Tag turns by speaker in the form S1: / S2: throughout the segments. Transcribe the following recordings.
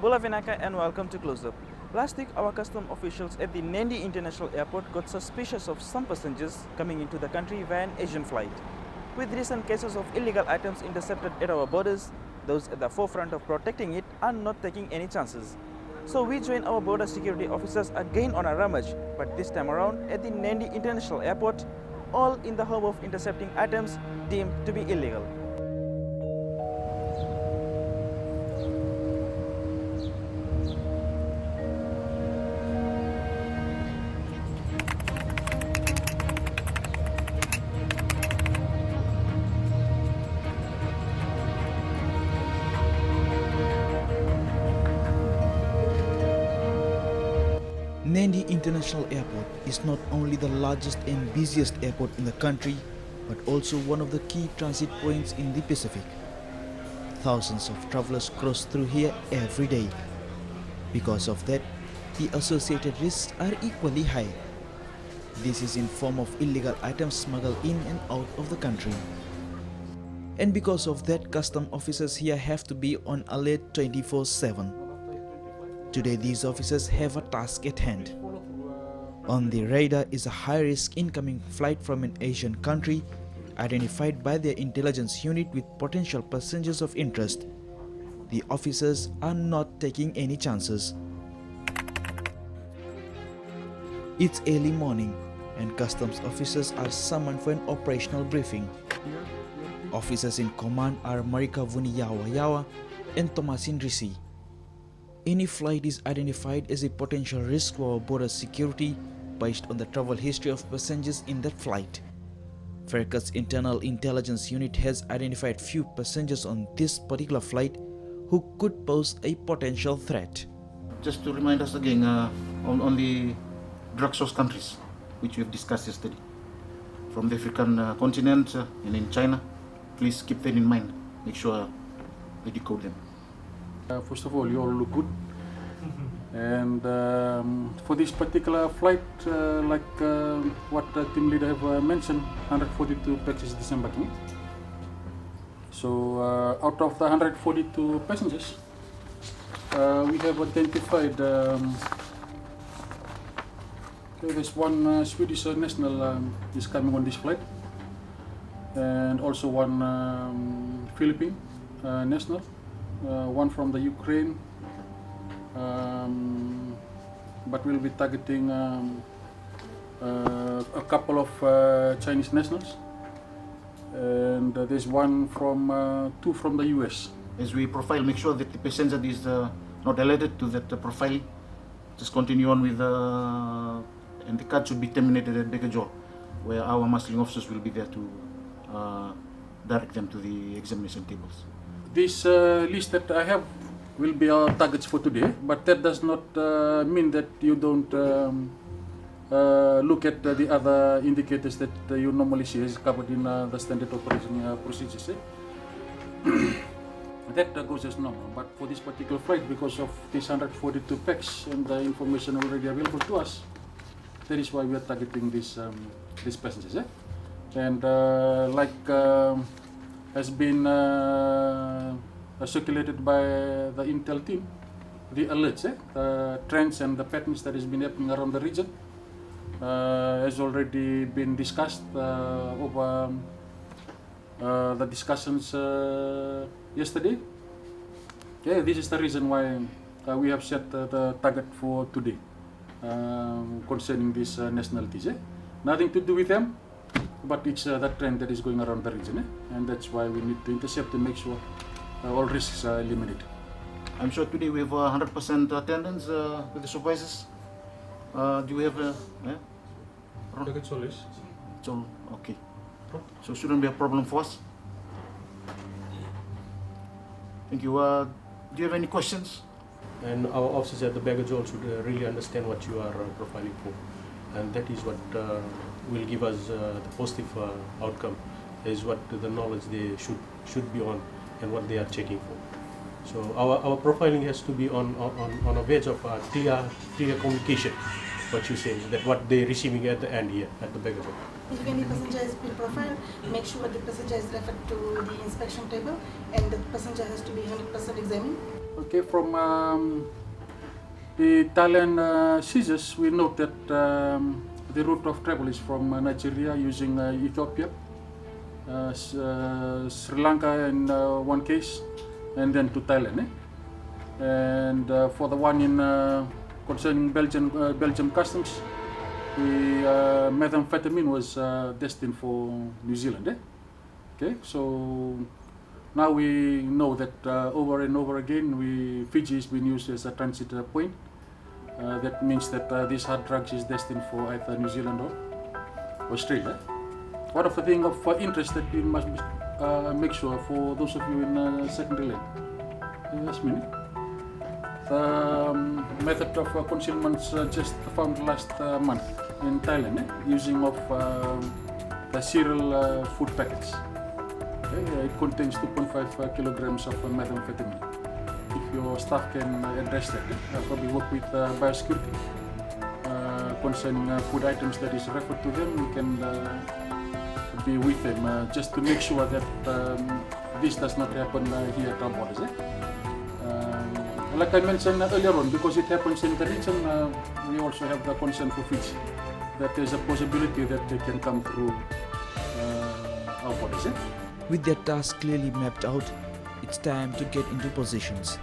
S1: Bola Vinaka and welcome to Close Up. Last week, our custom officials at the Nadi International Airport got suspicious of some passengers coming into the country via an Asian flight. With recent cases of illegal items intercepted at our borders, those at the forefront of protecting it are not taking any chances. So we join our border security officers again on a rummage, but this time around at the Nadi International Airport, all in the hope of intercepting items deemed to be illegal. Nadi International Airport is not only the largest and busiest airport in the country, but also one of the key transit points in the Pacific. Thousands of travelers cross through here every day. Because of that, the associated risks are equally high. This is in form of illegal items smuggled in and out of the country. And because of that, custom officers here have to be on alert 24/7. Today, these officers have a task at hand. On the radar is a high-risk incoming flight from an Asian country, identified by their intelligence unit with potential passengers of interest. The officers are not taking any chances. It's early morning, and customs officers are summoned for an operational briefing. Officers in command are Marika Vuniyawa and Thomasin Risi. Any flight is identified as a potential risk for our border security based on the travel history of passengers in that flight. FARC's internal intelligence unit has identified few passengers on this particular flight who could pose a potential threat.
S2: Just to remind us again on the drug source countries which we have discussed yesterday, from the African continent and in China, please keep that in mind. Make sure we decode them.
S3: First of all, you all look good. And for this particular flight, like what the team leader have mentioned, 142 passengers disembarking. So out of the 142 passengers, we have identified there's one Swedish national is coming on this flight, and also one Philippine national. One from the Ukraine, but we'll be targeting a couple of Chinese nationals, and there's two from the US.
S2: As we profile, make sure that the passenger is not alerted to that profiling. Just continue on with and the card should be terminated at baggage hall, where our marshalling officers will be there to direct them to the examination tables.
S3: This list that I have will be our targets for today, but that does not mean that you don't look at the other indicators that you normally see as covered in the standard operating procedures. That goes as normal, but for this particular flight, because of these 142 packs and the information already available to us, that is why we are targeting these passengers. And like has been circulated by the intel team, the alerts, the trends and the patterns that has been happening around the region has already been discussed over the discussions yesterday. This is the reason why we have set the target for today concerning these nationalities. Nothing to do with them, but it's that trend that is going around the region, and that's why we need to intercept to make sure all risks are eliminated.
S2: I'm sure today we have 100% attendance with the supervisors. Do we have
S3: It's all is.
S2: It's all okay. So shouldn't be a problem for us. Thank you. Do you have any questions?
S4: And our officers at the baggage hall should really understand what you are profiling for, and that is what will give us the positive outcome, is what the knowledge they should be on and what they are checking for. So our profiling has to be on a base of clear communication. What you say, that what they're receiving at the end here at the baggage hall.
S5: If any passenger has been profiled, make sure the passenger is referred to the inspection table and the passenger has to be 100% examined.
S3: Okay, from the Thailand seizures, we note that the route of travel is from Nigeria using Ethiopia, Sri Lanka in one case, and then to Thailand. And for the one in concerning Belgium customs, the methamphetamine was destined for New Zealand. Okay, so now we know that over and over again, Fiji has been used as a transit point. That means that this hard drugs is destined for either New Zealand or Australia. One of the things of interest that we must make sure for those of you in secondary land. Yes, Minnie. The method of concealment just found last month in Thailand using of the cereal food packets. Okay, it contains 2.5 kilograms of methamphetamine. If your staff can address that, probably work with biosecurity concerning food items that is referred to them, we can be with them just to make sure that this does not happen here at our borders. Like I mentioned earlier on, because it happens in the region, we also have the concern for Fiji, that there's a possibility that they can come through our borders.
S1: With their task clearly mapped out, it's time to get into positions.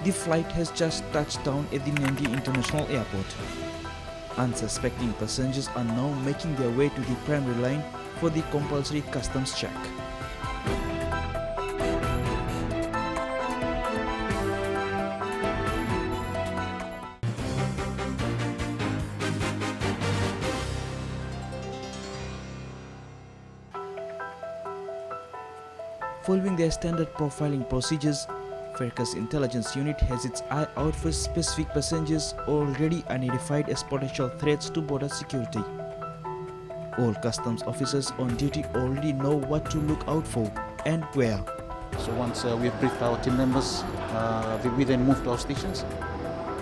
S1: The flight has just touched down at the Nadi International Airport. Unsuspecting passengers are now making their way to the primary line for the compulsory customs check. Following their standard profiling procedures, Faircast Intelligence Unit has its eye out for specific passengers already identified as potential threats to border security. All customs officers on duty already know what to look out for and where.
S2: So once we have briefed our team members, we then move to our stations.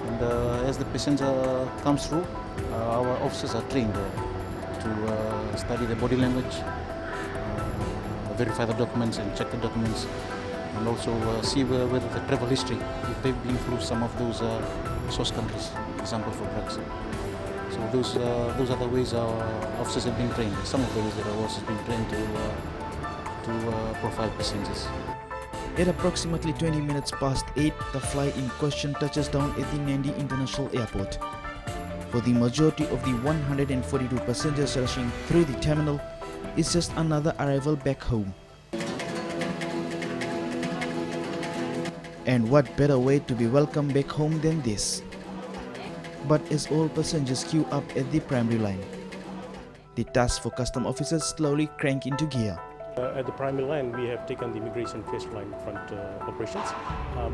S2: And as the passenger comes through, our officers are trained to study the body language, verify the documents and check the documents, and also see whether the travel history, if they've been through some of those source countries, example for drugs. So those are the ways our officers have been trained. Some of the ways that our officers have been trained to profile passengers.
S1: At approximately 20 minutes past 8, the flight in question touches down at the Nadi International Airport. For the majority of the 142 passengers rushing through the terminal, it's just another arrival back home. And what better way to be welcomed back home than this? But as all passengers queue up at the primary line, the task for custom officers slowly crank into gear.
S4: At the primary line, we have taken the immigration first line front operations.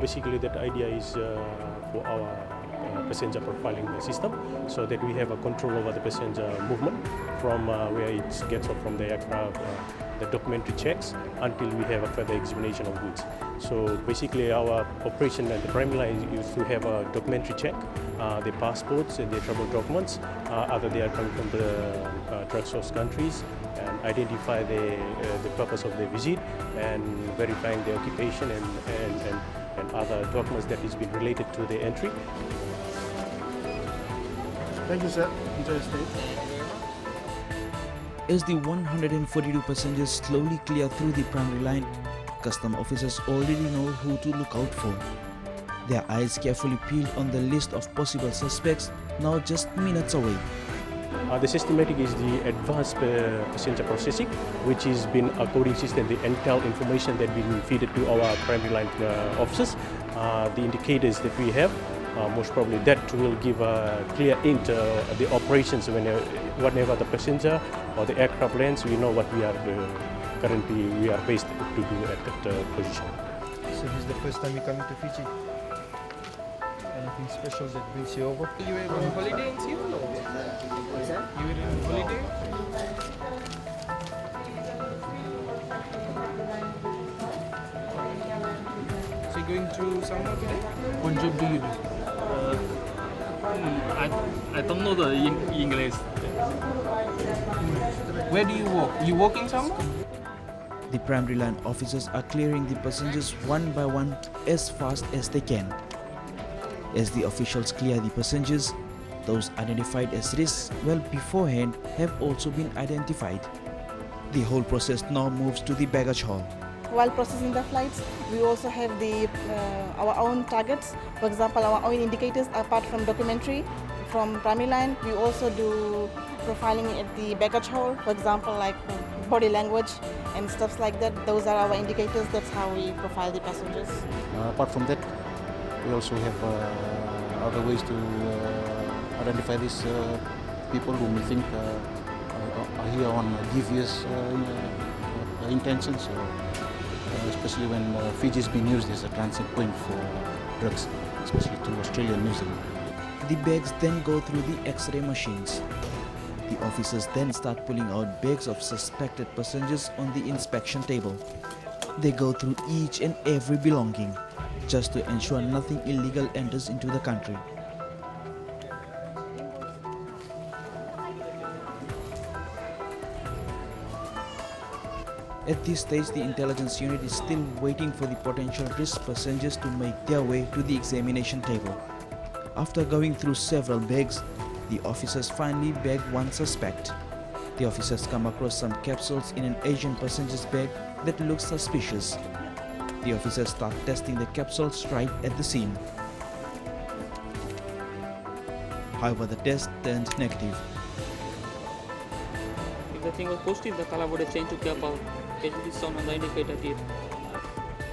S4: Basically, that idea is for our passenger profiling system, so that we have a control over the passenger movement from where it gets off from the aircraft, the documentary checks, until we have a further examination of goods. So basically, our operation at the primary line is to have a documentary check, the passports and their travel documents, either they are coming from the drug source countries, and identify the purpose of the visit, and verifying the occupation and other documents that is been related to the entry.
S3: Thank you, sir. Enjoy your stay.
S1: As the 142 passengers slowly clear through the primary line, custom officers already know who to look out for. Their eyes carefully peeled on the list of possible suspects, now just minutes away.
S4: The systematic is the advanced passenger processing, which has been a coding system, the intel information that been fed to our primary line officers. The indicators that we have, most probably that will give a clear hint the operations whenever the passenger or the aircraft lands. We know what we are currently we are based to do at that position.
S6: So this is the first time you're coming to Fiji? Anything special that brings you over? You were on holiday in Seoul or what is that? You were on holiday? So you're going to somewhere today? What job do you do?
S7: I don't know the English.
S6: Where do you work? You working somewhere?
S1: The primary line officers are clearing the passengers one by one as fast as they can. As the officials clear the passengers, those identified as risks well beforehand have also been identified. The whole process now moves to the baggage hall.
S5: While processing the flights, we also have our own targets. For example, our own indicators apart from documentary. From primary line, we also do profiling at the baggage hall. For example, like body language and stuff like that. Those are our indicators. That's how we profile the passengers.
S2: Apart from that, we also have other ways to identify these people who we think are here on devious intentions, especially when Fiji is being used as a transit point for drugs, especially to Australia and New Zealand.
S1: The bags then go through the X-ray machines. The officers then start pulling out bags of suspected passengers on the inspection table. They go through each and every belonging, just to ensure nothing illegal enters into the country. At this stage, the intelligence unit is still waiting for the potential risk passengers to make their way to the examination table. After going through several bags, the officers finally bag one suspect. The officers come across some capsules in an Asian passenger's bag that looks suspicious. The officers start testing the capsules right at the scene. However, the test turned negative.
S7: If the thing was positive, the color would have changed to purple. It is shown on the indicator here.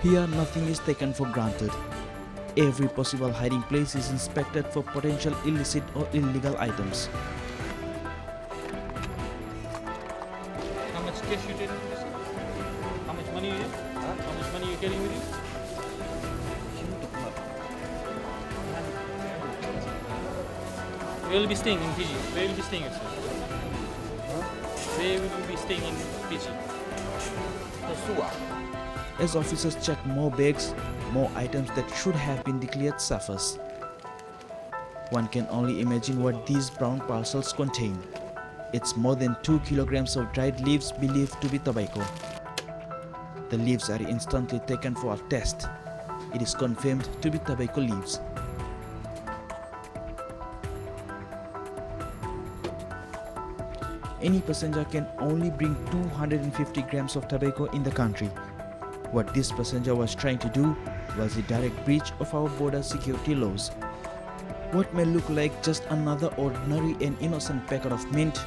S1: Here, nothing is taken for granted. Every possible hiding place is inspected for potential illicit or illegal items.
S7: How much cash you taking with you? How much money you have? How much money you carrying with you? Where will you be staying in Fiji? Where will you be staying, sir? Where will you be staying in Fiji?
S1: As officers check more bags, more items that should have been declared surface. One can only imagine what these brown parcels contain. It's more than 2 kilograms of dried leaves believed to be tobacco. The leaves are instantly taken for a test. It is confirmed to be tobacco leaves. Any passenger can only bring 250 grams of tobacco in the country. What this passenger was trying to do was a direct breach of our border security laws. What may look like just another ordinary and innocent packet of mint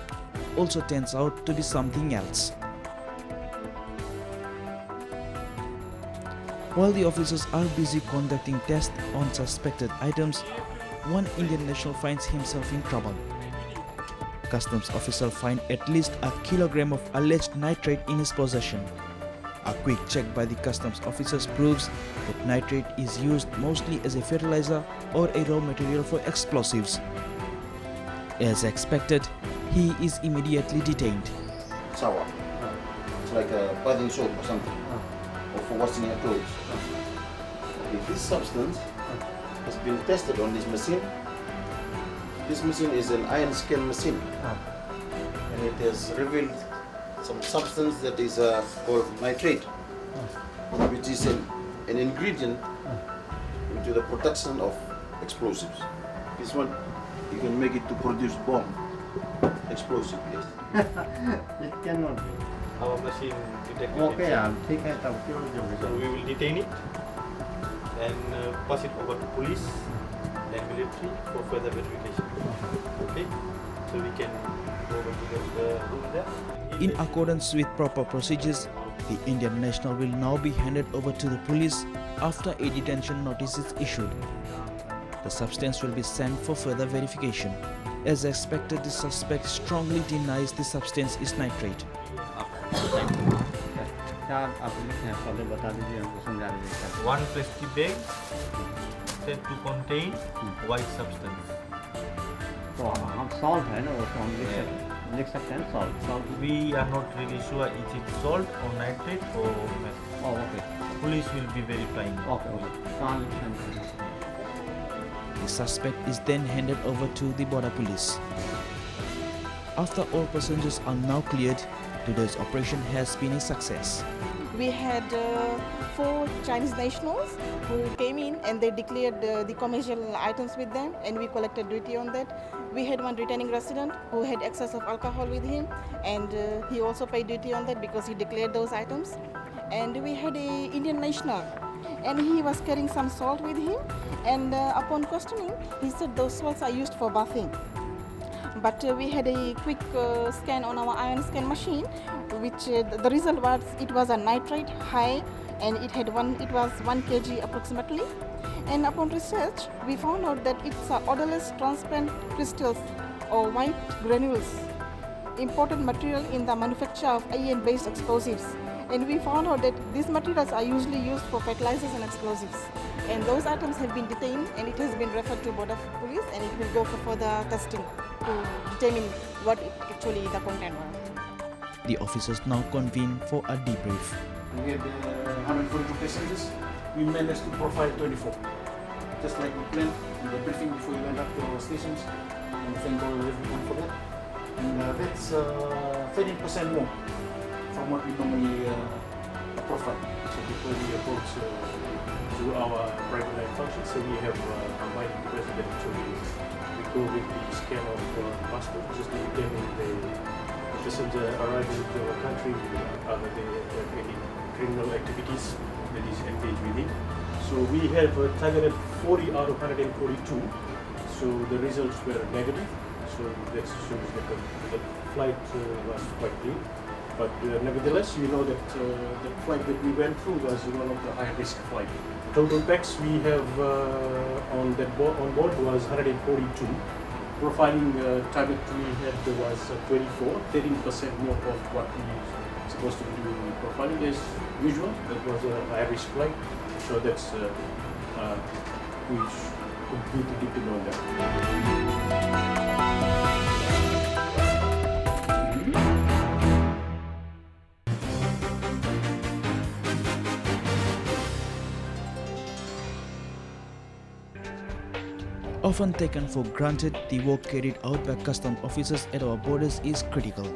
S1: also turns out to be something else. While the officers are busy conducting tests on suspected items, one Indian national finds himself in trouble. Customs officer find at least a kilogram of alleged nitrate in his possession. A quick check by the customs officers proves that nitrate is used mostly as a fertilizer or a raw material for explosives. As expected, he is immediately detained.
S2: Sour. It's like a bathing soap or something, or for washing your clothes. Okay, this substance has been tested on this machine. This machine is an iron scan machine, and it has revealed some substance that is called nitrate, which is an ingredient into the production of explosives. This one, you can make it to produce bomb, explosive, yes.
S8: It cannot be.
S6: Our machine detected
S8: Okay,
S6: it.
S8: I'll take it out.
S6: So we will detain it and pass it over to police and military for further verification. Okay, so we can go over to the room there.
S1: In accordance with proper procedures, the Indian national will now be handed over to the police after a detention notice is issued. The substance will be sent for further verification. As expected, the suspect strongly denies the substance is nitrate.
S8: क्या आप लिखे हैं पहले बता दीजिए हमको समझा दीजिए
S6: One plastic bag said to contain white substance.
S8: तो हम सॉल्ट है ना वो तो हम लिख सकते हैं salt
S6: We are not really sure is it salt or nitrate or meth.
S8: Okay
S6: Police will be verifying.
S8: Okay कहाँ लिखना है
S1: The The suspect is then handed over to the border police. After all passengers are now cleared, today's operation has been a success.
S5: We had 4 Chinese nationals who came in and they declared the commercial items with them, and we collected duty on that. We had one returning resident who had excess of alcohol with him, and he also paid duty on that because he declared those items. And we had a Indian national, and he was carrying some salt with him, and upon questioning, he said those salts are used for bathing. But we had a quick scan on our ion scan machine, which the result was it was a nitrate high, and it was 1 kg approximately. And upon research, we found out that it's odorless transparent crystals or white granules, important material in the manufacture of iron-based explosives. And we found out that these materials are usually used for fertilizers and explosives. And those items have been detained, and it has been referred to border police, and it will go for further testing to determine what actually the content was.
S1: The officers now convene for a debrief.
S2: We had 142 passengers. We managed to profile 24. Just like we planned in the briefing before we went up to our stations. And thank all everyone for that. And that's 13% more from what we normally profile.
S4: So before we approach to our private line functions, so we have combined the president to we go with the scan of passport just to determine the passenger arriving to our country, whether they have any criminal activities that is engaged with it. So we have targeted 40 out of 142. So the results were negative. So that shows that the flight was quite clean. But nevertheless, you know that the flight that we went through was one of the high-risk flights. Total packs we have on board was 142. Profiling target we had was 24, 13% more of what we were supposed to be doing profiling as usual. That was a high-risk flight, so that's we completely need to know that.
S1: Often taken for granted, the work carried out by customs officers at our borders is critical.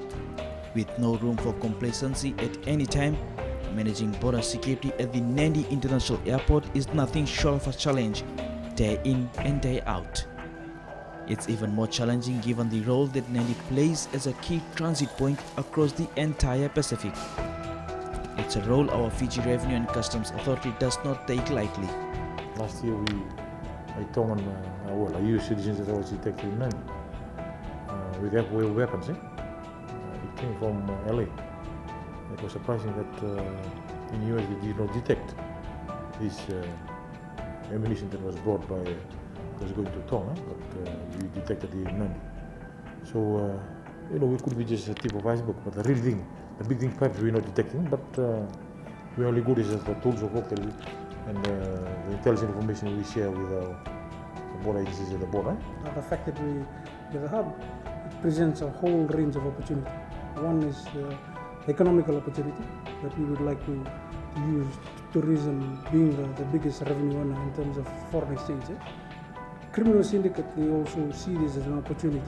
S1: With no room for complacency at any time, managing border security at the Nadi International Airport is nothing short of a challenge, day in and day out. It's even more challenging given the role that Nadi plays as a key transit point across the entire Pacific. It's a role our Fiji Revenue and Customs Authority does not take lightly.
S9: Last year I told on EU citizens that always detected in Nadi with weapons. It came from LA. It was surprising that in US they did not detect this ammunition that was brought by was going to Tonga, but we detected it in Nadi. So it could be just a tip of iceberg, but the real thing, the big thing, perhaps we're not detecting, but we're only good as the tools of work and the intelligence information we share with our border agencies at the border.
S10: The fact that we have a hub, it presents a whole range of opportunity. One is economical opportunity that we would like to use tourism being the biggest revenue earner in terms of foreign exchange. Criminal syndicate, they also see this as an opportunity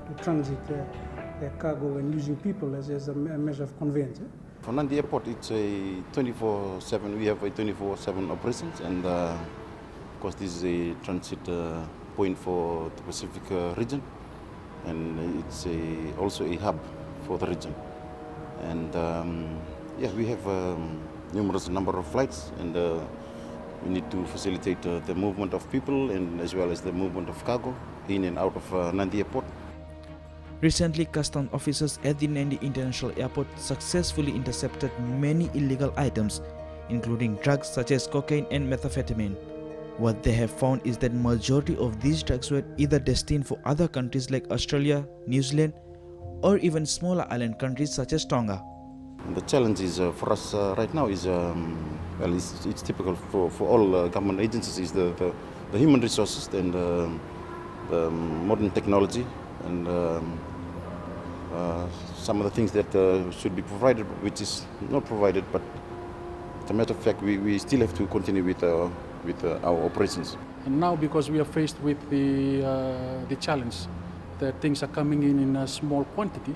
S10: to transit their cargo and using people as a measure of conveyance.
S11: For Nadi Airport, it's a 24/7. We have a 24/7 operations, and of course, this is a transit point for the Pacific region, and it's also a hub for the region. And we have numerous number of flights, and we need to facilitate the movement of people and as well as the movement of cargo in and out of Nadi Airport.
S1: Recently, customs officers at the Nadi International Airport successfully intercepted many illegal items, including drugs such as cocaine and methamphetamine. What they have found is that majority of these drugs were either destined for other countries like Australia, New Zealand, or even smaller island countries such as Tonga.
S11: The challenge is for us right now is, it's typical for all government agencies, is the human resources and the modern technology, and some of the things that should be provided, which is not provided, but as a matter of fact, we still have to continue with our operations.
S3: And now, because we are faced with the challenge that things are coming in a small quantity,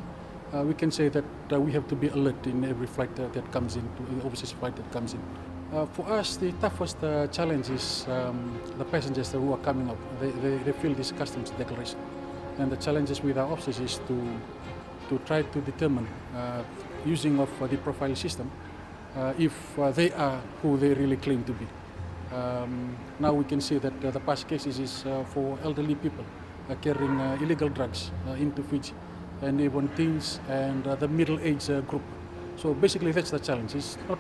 S3: we can say that we have to be alert in every flight that comes in, the overseas flight that comes in. For us, the toughest challenge is the passengers who are coming up. They fill this customs declaration. And the challenges with our officers is to try to determine, using of the profile system, if they are who they really claim to be. Now we can see that the past cases is for elderly people carrying illegal drugs into Fiji, and even teens and the middle-age group. So basically that's the challenge. It's not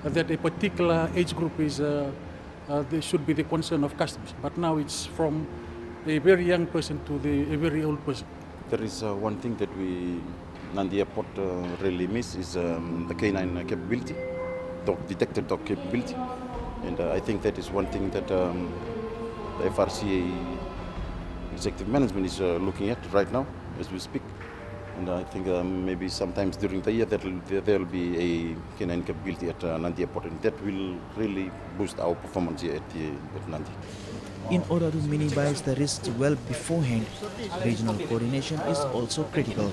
S3: that a particular age group is they should be the concern of customs, but now it's from a very young person to a very old person.
S11: There is one thing that we, Nadi Airport, really miss is the canine capability, detected dog capability. And I think that is one thing that the FRCA executive management is looking at right now as we speak. And I think maybe sometimes during the year there will be a canine capability at Nadi Airport, and that will really boost our performance here at Nadi.
S1: In order to minimize the risks well beforehand, regional coordination is also critical.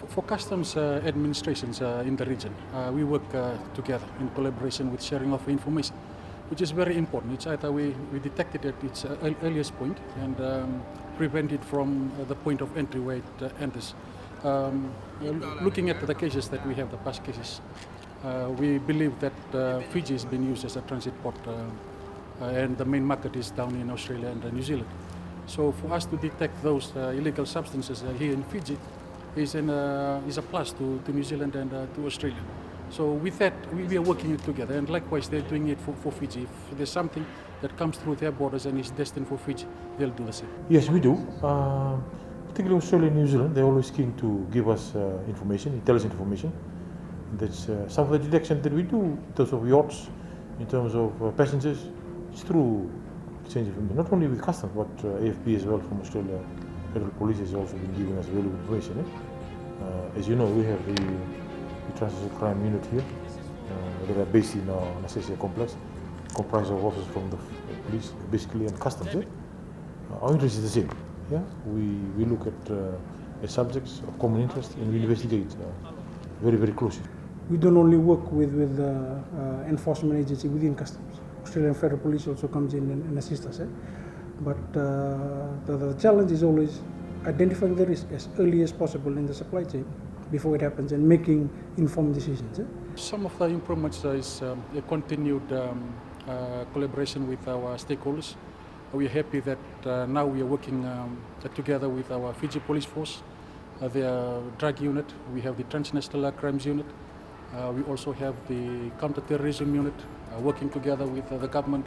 S3: For customs administrations in the region, we work together in collaboration with sharing of information, which is very important. It's either we detect it at its earliest point and prevent it from the point of entry where it enters. Looking at the cases that we have, the past cases, we believe that Fiji has been used as a transit port, and the main market is down in Australia and New Zealand. So for us to detect those illegal substances here in Fiji is a plus to New Zealand and to Australia. So with that, we are working together, and likewise they're doing it for Fiji. If there's something that comes through their borders and is destined for Fiji, they'll do the same.
S9: Yes, we do. Particularly Australia and New Zealand, they're always keen to give us information, intelligent information. That's some of the detection that we do in terms of yachts, in terms of passengers. It's through exchange of information, not only with customs, but AFP as well from Australia. Federal Police has also been giving us valuable information. As you know, we have the Transnational Crime Unit here. They are based in our Nassau complex, comprised of officers from the police, basically, and customs. Our interest is the same. Yeah, we look at subjects of common interest and we investigate very, very closely.
S10: We don't only work with enforcement agency within customs. Australian Federal Police also comes in and assists us. But the challenge is always identifying the risk as early as possible in the supply chain before it happens and making informed decisions.
S3: Some of the improvements is a continued collaboration with our stakeholders. We are happy that now we are working together with our Fiji Police Force, their drug unit. We have the Transnational Crimes Unit. We also have the Counter-Terrorism Unit, working together with the government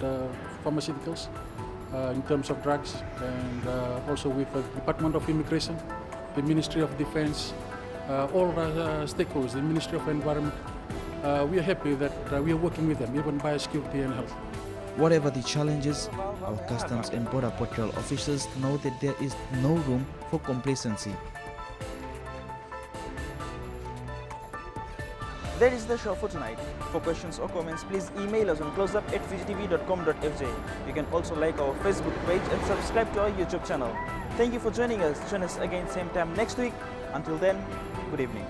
S3: pharmaceuticals in terms of drugs, and also with the Department of Immigration, the Ministry of Defense, all stakeholders, the Ministry of Environment. We are happy that we are working with them, even biosecurity and health.
S1: Whatever the challenges, our Customs and Border Patrol officers know that there is no room for complacency. That is the show for tonight. For questions or comments, please email us on closeup@fijitv.com.fj. You can also like our Facebook page and subscribe to our YouTube channel. Thank you for joining us. Join us again same time next week. Until then, good evening.